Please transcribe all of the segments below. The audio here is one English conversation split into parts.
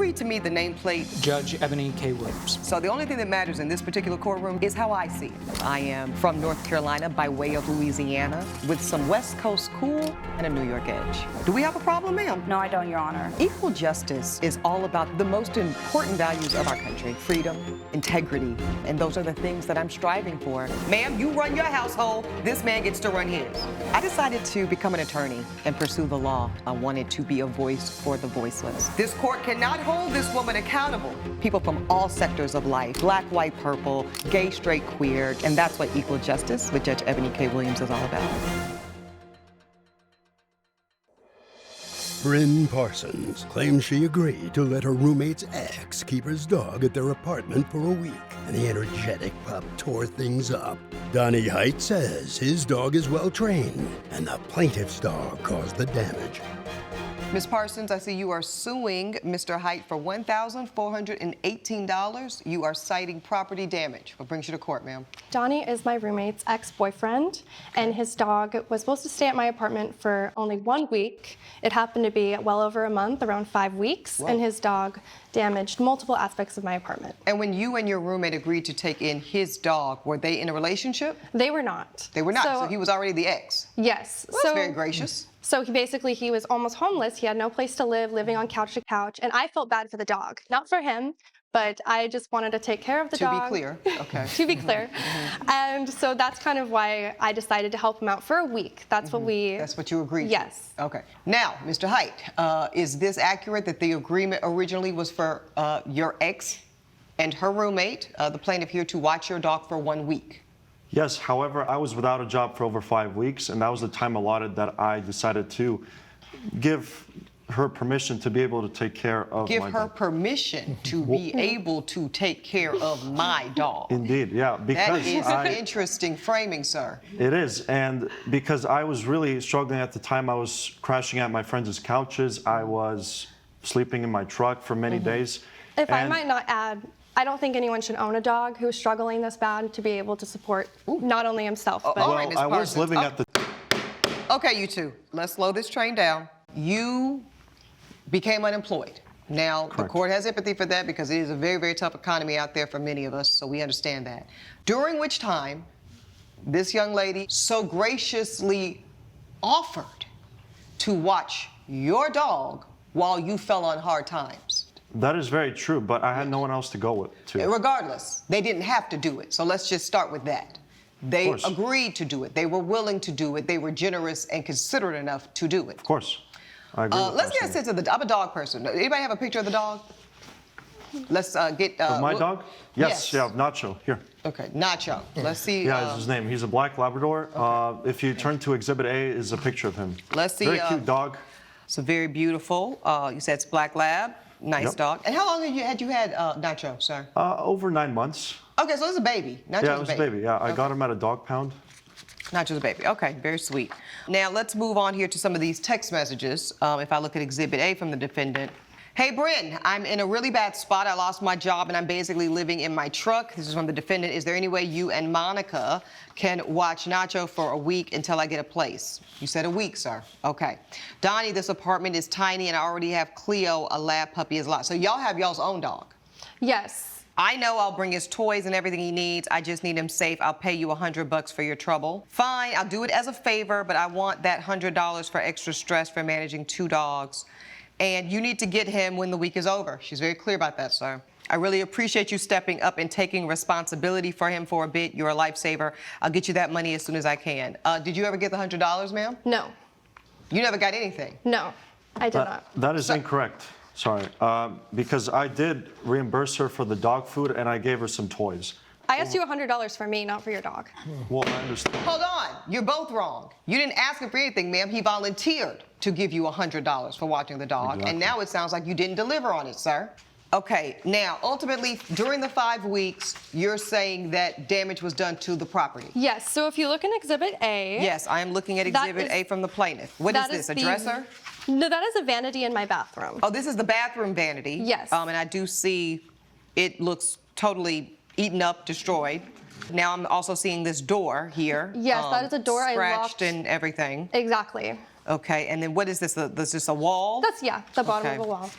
read to me the nameplate? Judge Eboni K. Williams. So the only thing that matters in this particular courtroom is how I see it. I am from North Carolina by way of Louisiana with some West Coast cool and a New York edge. Do we have a problem, ma'am? No, I don't, Your Honor. Equal justice is all about the most important values of our country: freedom, integrity, and those are the things that I'm striving for. Ma'am, you run your household, this man gets to run his. I decided to become an attorney and pursue the law. I wanted to be a voice for the voiceless. This court cannot hold this woman accountable. People from all sectors of life, black, white, purple, gay, straight, queer, and that's what equal justice with Judge Eboni K. Williams is all about. Bryn Parsons claims she agreed to let her roommate's ex keep his dog at their apartment for a week, and the energetic pup tore things up. Donnie Hite says his dog is well trained, and the plaintiff's dog caused the damage. Ms. Parsons, I see you are suing Mr. Hite for $1,418. You are citing property damage. What brings you to court, ma'am? Donnie is my roommate's ex-boyfriend, and his dog was supposed to stay at my apartment for only 1 week. It happened to be well over a month, around 5 weeks, Whoa. and his dog damaged multiple aspects of my apartment. And when you and your roommate agreed to take in his dog, were they in a relationship? They were not. They were not, so he was already the ex? Yes. Well, that's very gracious. So he was almost homeless. He had no place to live, living on couch to couch, and I felt bad for the dog. Not for him, but I just wanted to take care of the dog. To be clear, okay. To be clear. And so that's kind of why I decided to help him out for a week. That's what we... That's what you agreed Yes. to? Okay. Now, Mr. Hite, is this accurate that the agreement originally was for your ex and her roommate, the plaintiff here, to watch your dog for 1 week? Yes, however, I was without a job for over 5 weeks, and that was the time allotted that I decided to give her permission to be able to take care of Give my her dog. permission to be able to take care of my dog. Indeed, yeah. Because That is an interesting framing, sir. It is, and because I was really struggling at the time, I was crashing at my friends' couches, I was sleeping in my truck for many days. If I might not add, I don't think anyone should own a dog who's struggling this bad to be able to support not only himself, but... all right, Ms. I was Parsons. living at the... Okay, you two, let's slow this train down. You became unemployed. Now, Correct. the court has empathy for that because it is a very, very tough economy out there for many of us, so we understand that. During which time, this young lady so graciously offered to watch your dog while you fell on hard times. That is very true, but I had no one else to go to. Regardless, they didn't have to do it, so let's just start with that. They agreed to do it. They were willing to do it. They were generous and considerate enough to do it. Of course. I agree with Let's that get a sense of I'm a dog person. Anybody have a picture of the dog? Let's get... Of my dog? Yes, yeah, Nacho, here. Okay, Nacho. Let's see... Yeah, that's his name. He's a black Labrador. Okay. If you turn to Exhibit A, is a picture of him. Let's see... Very cute dog. It's a very beautiful... you said it's black lab. Nice dog. And how long had you had Nacho, sir? Over 9 months. Okay, so it's a baby. Nacho's Yeah, it was a baby. Yeah, I got him at a dog pound. Nacho's a baby. Okay, very sweet. Now, let's move on here to some of these text messages. If I look at Exhibit A from the defendant. Hey, Bryn, I'm in a really bad spot. I lost my job, and I'm basically living in my truck. This is from the defendant. Is there any way you and Monica can watch Nacho for a week until I get a place? You said a week, sir. Okay. Donnie, this apartment is tiny, and I already have Cleo, a lab puppy, is lost. So y'all have y'all's own dog? Yes. I know I'll bring his toys and everything he needs. I just need him safe. I'll pay you $100 for your trouble. Fine, I'll do it as a favor, but I want that $100 for extra stress for managing 2 dogs. And you need to get him when the week is over. She's very clear about that, sir. I really appreciate you stepping up and taking responsibility for him for a bit. You're a lifesaver. I'll get you that money as soon as I can. Did you ever get the $100, ma'am? No. You never got anything? No, I did not. That is incorrect. Sorry. Because I did reimburse her for the dog food, and I gave her some toys. I asked you $100 for me, not for your dog. Well, I understand. Hold on. You're both wrong. You didn't ask him for anything, ma'am. He volunteered to give you $100 for watching the dog. Exactly. And now it sounds like you didn't deliver on it, sir. Okay, now, ultimately, during the 5 weeks, you're saying that damage was done to the property? Yes, so if you look in Exhibit A... Yes, I am looking at Exhibit A from the plaintiff. What is this, a dresser? No, that is a vanity in my bathroom. Oh, this is the bathroom vanity? Yes. And I do see it looks totally eaten up, destroyed. Now I'm also seeing this door here. Yes, that is a door I locked. Scratched and everything. Exactly. Okay, and then what is this? This just a wall? That's, yeah, the bottom of a wall.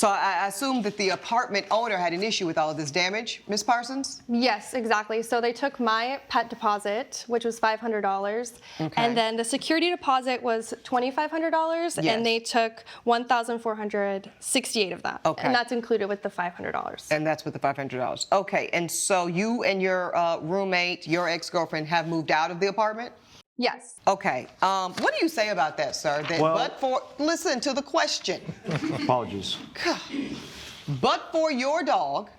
So I assume that the apartment owner had an issue with all of this damage, Ms. Parsons? Yes, exactly. So they took my pet deposit, which was $500, Okay. and then the security deposit was $2,500, Yes. and they took $1,468 of that. Okay. And that's included with the $500. And that's with the $500. Okay, and so you and your roommate, your ex-girlfriend, have moved out of the apartment? Yes. Okay. What do you say about that, sir? That Well- listen to the question. Apologies. But for your dog,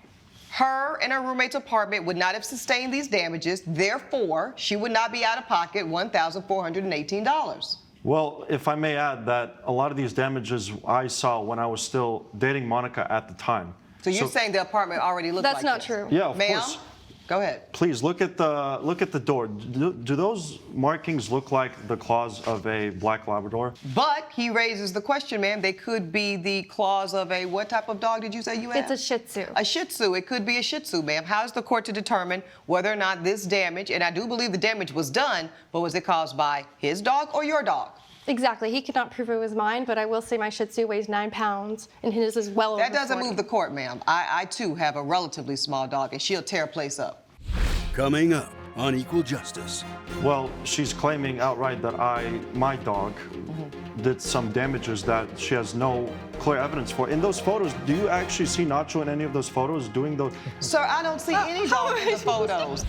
her and her roommate's apartment would not have sustained these damages. Therefore, she would not be out of pocket $1,418. Well, if I may add that a lot of these damages I saw when I was still dating Monica at the time. So you're saying the apartment already looked like That's not this? true. Yeah, of Ma'am, course. go ahead. Please look at the door. Do those markings look like the claws of a black Labrador? But he raises the question, ma'am, they could be the claws of a what type of dog did you say you have? It's a Shih Tzu. A Shih Tzu. It could be a Shih Tzu, ma'am. How is the court to determine whether or not this damage, and I do believe the damage was done, but was it caused by his dog or your dog? Exactly. He cannot prove it was mine, but I will say my Shih Tzu weighs 9 pounds, and his is well over That doesn't 40. move the court, ma'am. I too have a relatively small dog, and she'll tear a place up. Coming up on Equal Justice. Well, she's claiming outright that my dog, did some damages that she has no clear evidence for. In those photos, do you actually see Nacho in any of those photos doing those? Sir, I don't see any dog in the photos.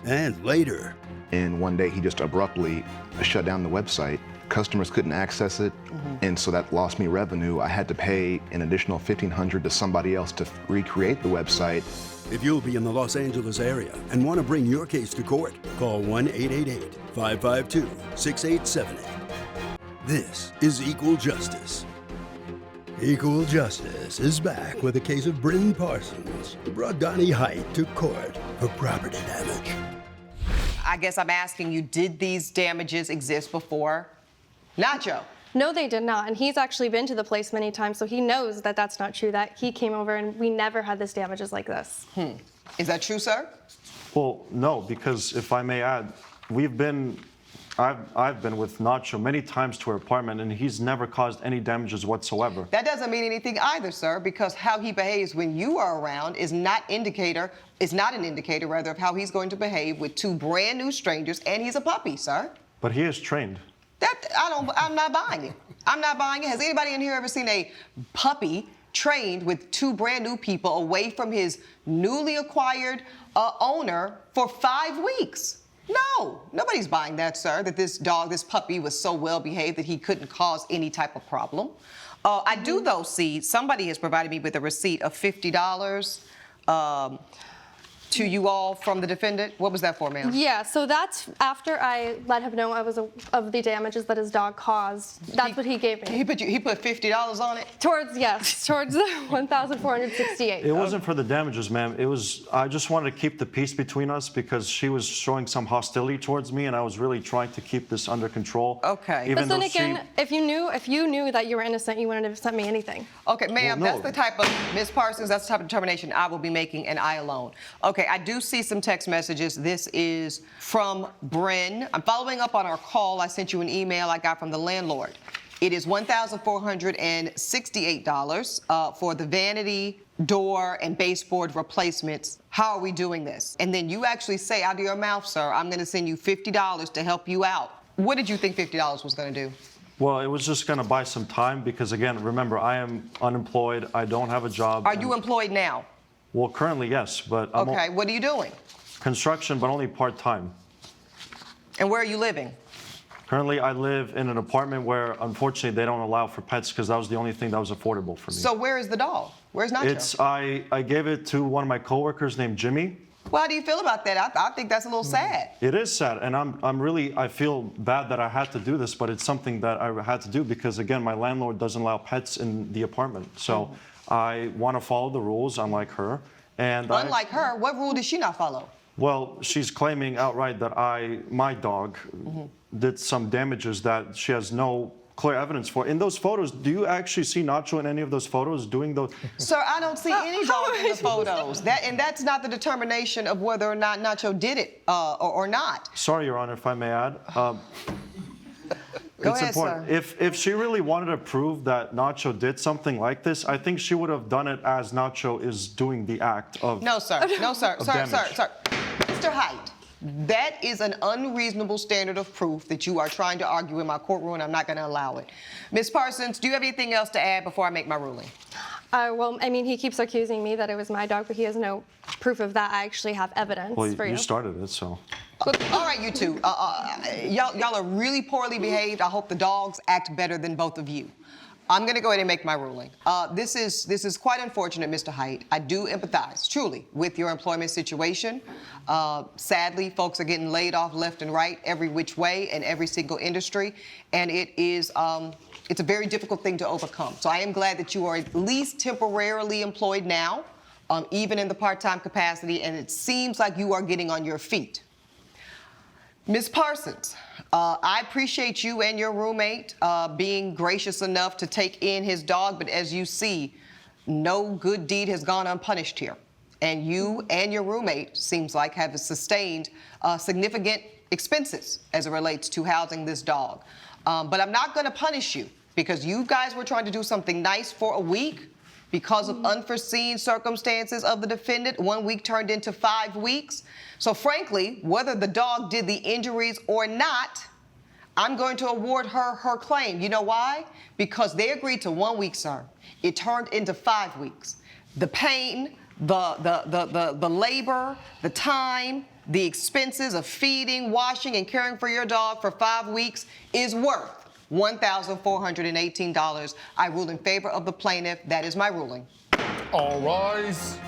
And later, And one day he just abruptly shut down the website. Customers couldn't access it, and so that lost me revenue. I had to pay an additional $1,500 to somebody else to recreate the website. if you'll be in the Los Angeles area and want to bring your case to court, call 1-888-552-6878. This is Equal Justice. Equal Justice is back with a case of Bryn Parsons, who brought Donnie Hite to court for property damage. I guess I'm asking you, did these damages exist before? Nacho. No, they did not. And he's actually been to the place many times, so he knows that that's not true, that he came over and we never had this damages like this. Is that true, sir? Well, no, because if I may add, I've been with Nacho many times to her apartment, and he's never caused any damages whatsoever. That doesn't mean anything either, sir, because how he behaves when you are around is not an indicator rather of how he's going to behave with two brand new strangers, and he's a puppy, sir. But he is trained. I'm not buying it. I'm not buying it. Has anybody in here ever seen a puppy trained with two brand new people away from his newly acquired owner for 5 weeks? No, nobody's buying that, sir, that this puppy was so well behaved that he couldn't cause any type of problem. I do, though, see somebody has provided me with a receipt of $50 to you all from the defendant. What was that for, ma'am? Yeah, so that's after I let him know I was of the damages that his dog caused. That's what he gave me. He put $50 on it? Towards the 1,468. It wasn't for the damages, ma'am. I just wanted to keep the peace between us because she was showing some hostility towards me, and I was really trying to keep this under control. Okay. Even But then though again, if you knew that you were innocent, you wouldn't have sent me anything. Okay, ma'am, Well, no. that's the type of, Ms. Parsons, that's the type of determination I will be making, and I alone. Okay, I do see some text messages. This is from Bryn. I'm following up on our call. I sent you an email I got from the landlord. It is $1,468 for the vanity, door, and baseboard replacements. How are we doing this? And then you actually say out of your mouth, sir, I'm going to send you $50 to help you out. What did you think $50 was going to do? Well, it was just going to buy some time because, again, remember, I am unemployed. I don't have a job. Are you employed now? Well, currently, yes, but I'm Okay, what are you doing? construction, but only part-time. And where are you living? Currently, I live in an apartment where, unfortunately, they don't allow for pets because that was the only thing that was affordable for me. So where is the dog? Where's Nacho? I gave it to one of my coworkers named Jimmy. Well, how do you feel about that? I think that's a little sad. It is sad, and I feel bad that I had to do this, but it's something that I had to do because, again, my landlord doesn't allow pets in the apartment. So I want to follow the rules, unlike her. And Unlike her, what rule did she not follow? Well, she's claiming outright that my dog, did some damages that she has no clear evidence for. In those photos, do you actually see Nacho in any of those photos doing those? Sir, I don't see any dog in the photos. That's not the determination of whether or not Nacho did it or not. Sorry, Your Honor, if I may add. Go It's ahead, important. sir. If she really wanted to prove that Nacho did something like this, I think she would have done it as Nacho is doing the act of. No, sir. No, sir. Sir, damage. sir. Mr. Hite, that is an unreasonable standard of proof that you are trying to argue in my courtroom, and I'm not going to allow it. Ms. Parsons, do you have anything else to add before I make my ruling? Well, I mean, he keeps accusing me that it was my dog, but he has no proof of that. I actually have evidence Well, for you. you started it, so. All right, you two. Y'all are really poorly behaved. I hope the dogs act better than both of you. I'm going to go ahead and make my ruling. This is quite unfortunate, Mr. Hite. I do empathize, truly, with your employment situation. Sadly, folks are getting laid off left and right, every which way, in every single industry, and it's a very difficult thing to overcome. So I am glad that you are at least temporarily employed now, even in the part-time capacity, and it seems like you are getting on your feet. Ms. Parsons, I appreciate you and your roommate being gracious enough to take in his dog, but as you see, no good deed has gone unpunished here. And you and your roommate seems like have sustained significant expenses as it relates to housing this dog. But I'm not going to punish you because you guys were trying to do something nice for a week because of unforeseen circumstances of the defendant. 1 week turned into 5 weeks. So frankly, whether the dog did the injuries or not, I'm going to award her her claim. You know why? Because they agreed to 1 week, sir. It turned into 5 weeks. The pain, the labor, the time, the expenses of feeding, washing, and caring for your dog for 5 weeks is worth $1,418. I rule in favor of the plaintiff. That is my ruling. All rise.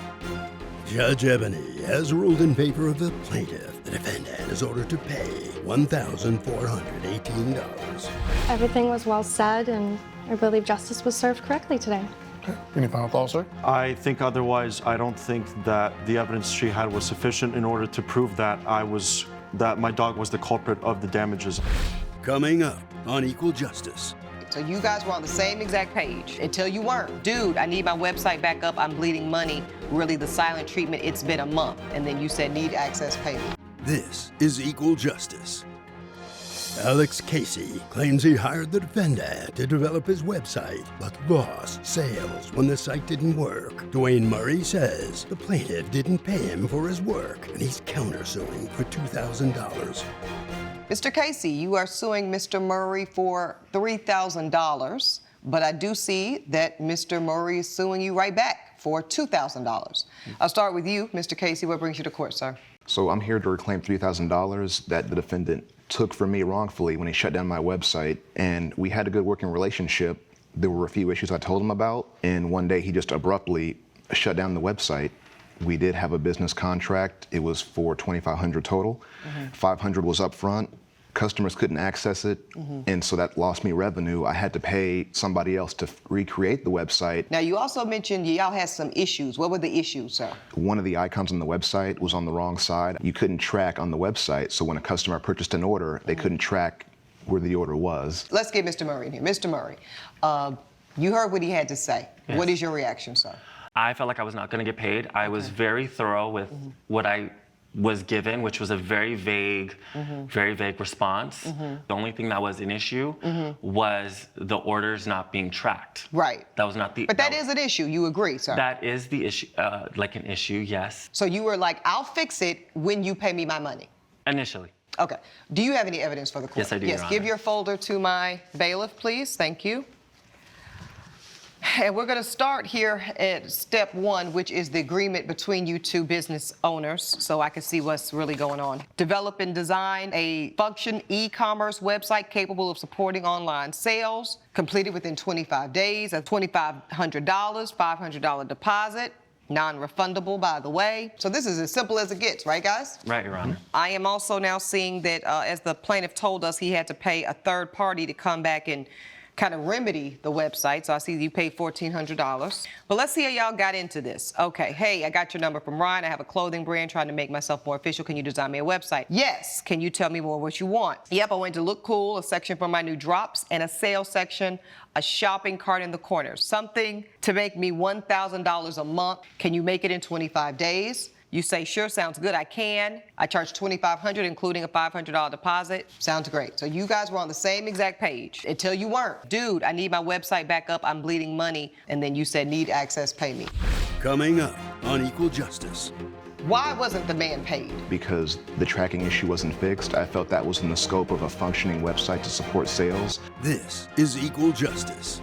Judge Eboni has ruled in favor of the plaintiff. The defendant is ordered to pay $1,418. Everything was well said, and I believe justice was served correctly today. Any final thoughts, sir? I think otherwise, I don't think that the evidence she had was sufficient in order to prove that my dog was the culprit of the damages. Coming up on Equal Justice. So you guys were on the same exact page until you weren't. Dude, I need my website back up. I'm bleeding money. Really, the silent treatment, it's been a month. And then you said need access payment. This is Equal Justice. Alex Casey claims he hired the defendant to develop his website, but lost sales when the site didn't work. Dwayne Murray says the plaintiff didn't pay him for his work, and he's countersuing for $2,000. Mr. Casey, you are suing Mr. Murray for $3,000, but I do see that Mr. Murray is suing you right back for $2,000. I'll start with you, Mr. Casey. What brings you to court, sir? So I'm here to reclaim $3,000 that the defendant took from me wrongfully when he shut down my website, and we had a good working relationship. There were a few issues I told him about, and one day he just abruptly shut down the website. We did have a business contract. It was for $2,500 total. $500 was up front. Customers couldn't access it, and so that lost me revenue. I had to pay somebody else to recreate the website. Now, you also mentioned y'all had some issues. What were the issues, sir? One of the icons on the website was on the wrong side. You couldn't track on the website, so when a customer purchased an order, they couldn't track where the order was. Let's get Mr. Murray in here. Mr. Murray, you heard what he had to say. Yes. What is your reaction, sir? I felt like I was not going to get paid. I was very thorough with what I was given, which was a very vague response. The only thing that was an issue was the orders not being tracked. Right. That was not the. But that is an issue. You agree, sir? That is the issue, like an issue, yes. So you were like, I'll fix it when you pay me my money. Initially. Okay. Do you have any evidence for the court? Yes, I do, Yes, Your give Honor. your folder to my bailiff, please. Thank you. And we're going to start here at step one, which is the agreement between you two business owners, so I can see what's really going on. Develop and design a function e-commerce website capable of supporting online sales, completed within 25 days, at $2,500, $500 deposit, non-refundable, by the way. So this is as simple as it gets, right, guys? Right, Your Honor. I am also now seeing that, as the plaintiff told us, he had to pay a third party to come back and kind of remedy the website. So I see you paid $1,400. But let's see how y'all got into this. Okay, hey, I got your number from Ryan. I have a clothing brand trying to make myself more official. Can you design me a website? Yes. Can you tell me more what you want? Yep, I went to look cool, a section for my new drops, and a sales section, a shopping cart in the corner. Something to make me $1,000 a month. Can you make it in 25 days? You say, sure, sounds good, I can. I charge $2,500, including a $500 deposit. Sounds great. So you guys were on the same exact page until you weren't. Dude, I need my website back up, I'm bleeding money. And then you said, need access, pay me. Coming up on Equal Justice. Why wasn't the man paid? Because the tracking issue wasn't fixed, I felt that was in the scope of a functioning website to support sales. This is Equal Justice.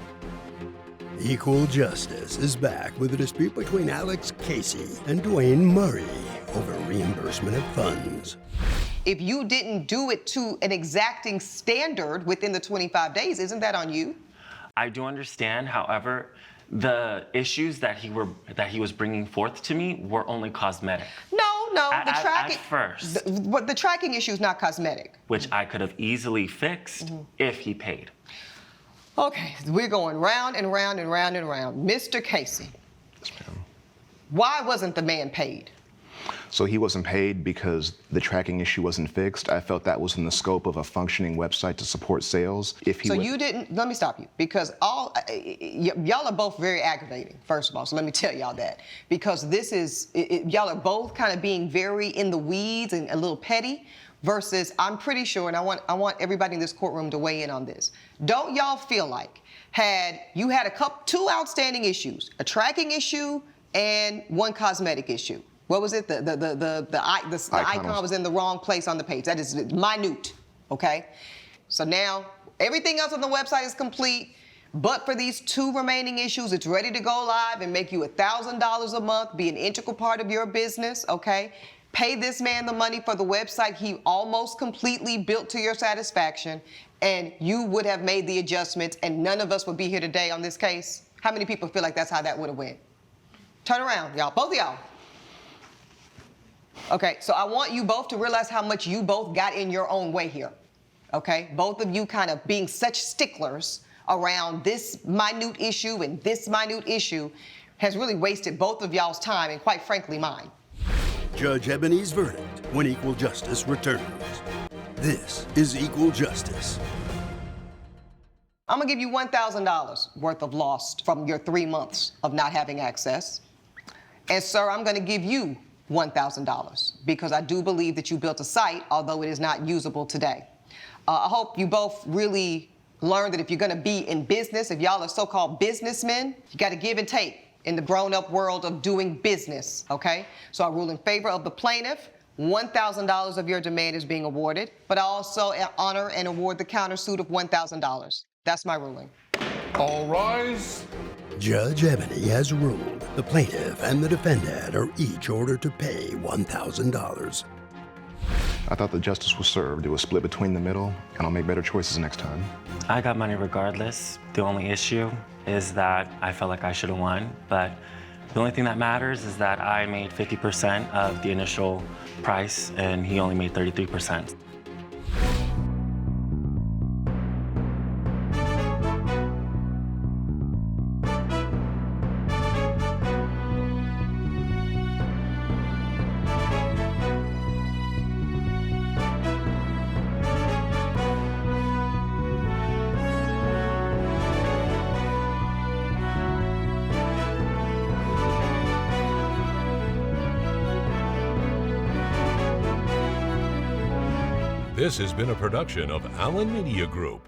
Equal Justice is back with a dispute between Alex Casey and Dwayne Murray over reimbursement of funds. If you didn't do it to an exacting standard within the 25 days, isn't that on you? I do understand, however, the issues that he was bringing forth to me were only cosmetic. No, the At tracking. first. The tracking issue is not cosmetic. Which I could have easily fixed if he paid. Okay, we're going round and round and round and round. Mr. Casey, Yes, ma'am. why wasn't the man paid? So he wasn't paid because the tracking issue wasn't fixed. I felt that was in the scope of a functioning website to support sales. If he So would- you didn't, let me stop you, because y'all are both very aggravating, first of all, so let me tell y'all that. Because this is, y'all are both kind of being very in the weeds and a little petty, versus I'm pretty sure, and I want everybody in this courtroom to weigh in on this. Don't y'all feel like you had two outstanding issues, a tracking issue and one cosmetic issue? What was it? The icon was in the wrong place on the page. That is minute, okay? So now everything else on the website is complete, but for these two remaining issues, it's ready to go live and make you $1,000 a month, be an integral part of your business, okay? Pay this man the money for the website he almost completely built to your satisfaction, and you would have made the adjustments, and none of us would be here today on this case. How many people feel like that's how that would have went? Turn around, y'all, both of y'all. Okay, so I want you both to realize how much you both got in your own way here, okay? Both of you kind of being such sticklers around this minute issue and this minute issue has really wasted both of y'all's time and, quite frankly, mine. Judge Eboni's verdict when Equal Justice returns. This is Equal Justice. I'm gonna give you $1,000 worth of loss from your 3 months of not having access. And sir, I'm gonna give you $1,000 because I do believe that you built a site, although it is not usable today. I hope you both really learn that if you're gonna be in business, if y'all are so-called businessmen, you gotta give and take in the grown-up world of doing business, okay? So I rule in favor of the plaintiff. $1,000 of your demand is being awarded, but I also honor and award the countersuit of $1,000. That's my ruling. All rise. Judge Eboni has ruled the plaintiff and the defendant are each ordered to pay $1,000. I thought the justice was served. It was split between the middle, and I'll make better choices next time. I got money regardless. The only issue is that I felt like I should have won, but the only thing that matters is that I made 50% of the initial price and he only made 33%. This has been a production of Allen Media Group.